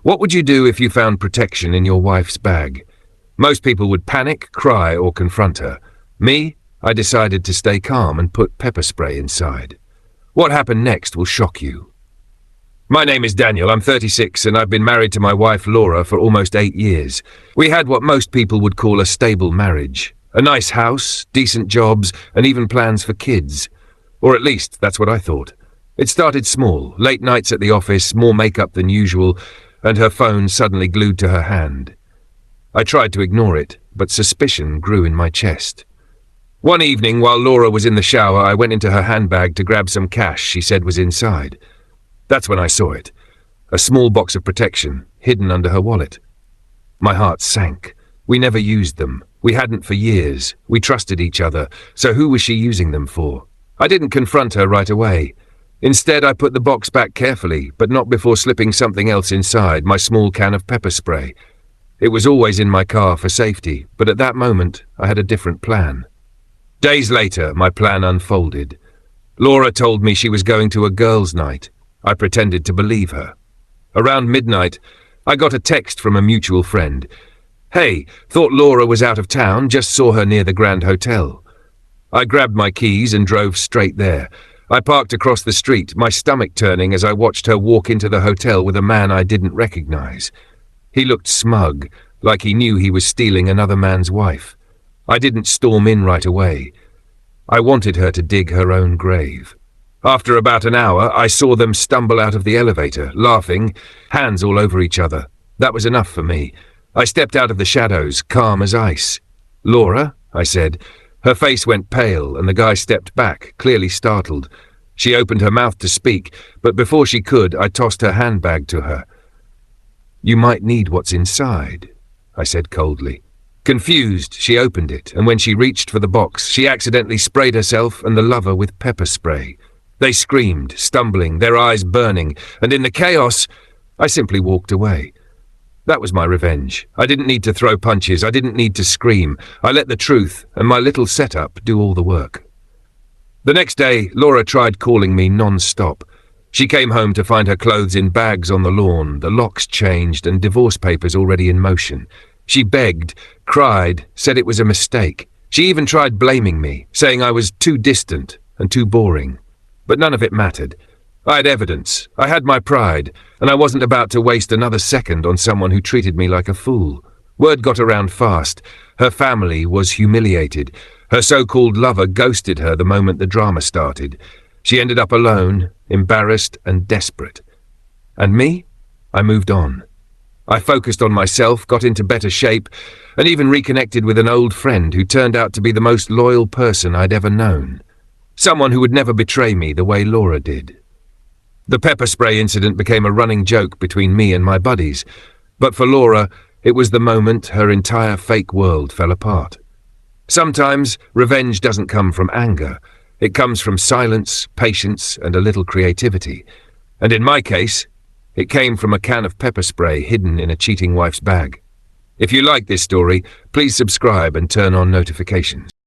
What would you do if you found protection in your wife's bag? Most people would panic, cry, or confront her. Me, I decided to stay calm and put pepper spray inside. What happened next will shock you. My name is Daniel, I'm 36, and I've been married to my wife Laura for almost 8 years. We had what most people would call a stable marriage. A nice house, decent jobs, and even plans for kids. Or at least, that's what I thought. It started small, late nights at the office, more makeup than usual, and her phone suddenly glued to her hand. I tried to ignore it, but suspicion grew in my chest. One evening, while Laura was in the shower, I went into her handbag to grab some cash she said was inside. That's when I saw it. A small box of protection, hidden under her wallet. My heart sank. We never used them. We hadn't for years. We trusted each other, so who was she using them for? I didn't confront her right away. Instead, I put the box back carefully, but not before slipping something else inside, my small can of pepper spray. It was always in my car for safety, but at that moment, I had a different plan. Days later, my plan unfolded. Laura told me she was going to a girls' night. I pretended to believe her. Around midnight, I got a text from a mutual friend. Hey, thought Laura was out of town, just saw her near the Grand Hotel. I grabbed my keys and drove straight there. I parked across the street, my stomach turning as I watched her walk into the hotel with a man I didn't recognize. He looked smug, like he knew he was stealing another man's wife. I didn't storm in right away. I wanted her to dig her own grave. After about an hour, I saw them stumble out of the elevator, laughing, hands all over each other. That was enough for me. I stepped out of the shadows, calm as ice. "Laura?" I said. Her face went pale, and the guy stepped back, clearly startled. She opened her mouth to speak, but before she could, I tossed her handbag to her. "You might need what's inside," I said coldly. Confused, she opened it, and when she reached for the box, she accidentally sprayed herself and the lover with pepper spray. They screamed, stumbling, their eyes burning, and in the chaos, I simply walked away. That was my revenge. I didn't need to throw punches, I didn't need to scream. I let the truth and my little setup do all the work. The next day, Laura tried calling me non-stop. She came home to find her clothes in bags on the lawn, the locks changed and divorce papers already in motion. She begged, cried, said it was a mistake. She even tried blaming me, saying I was too distant and too boring. But none of it mattered. I had evidence, I had my pride, and I wasn't about to waste another second on someone who treated me like a fool. Word got around fast. Her family was humiliated. Her so-called lover ghosted her the moment the drama started. She ended up alone, embarrassed and desperate. And me? I moved on. I focused on myself, got into better shape, and even reconnected with an old friend who turned out to be the most loyal person I'd ever known. Someone who would never betray me the way Laura did. The pepper spray incident became a running joke between me and my buddies, but for Laura, it was the moment her entire fake world fell apart. Sometimes revenge doesn't come from anger. It comes from silence, patience, and a little creativity. And in my case, it came from a can of pepper spray hidden in a cheating wife's bag. If you like this story, please subscribe and turn on notifications.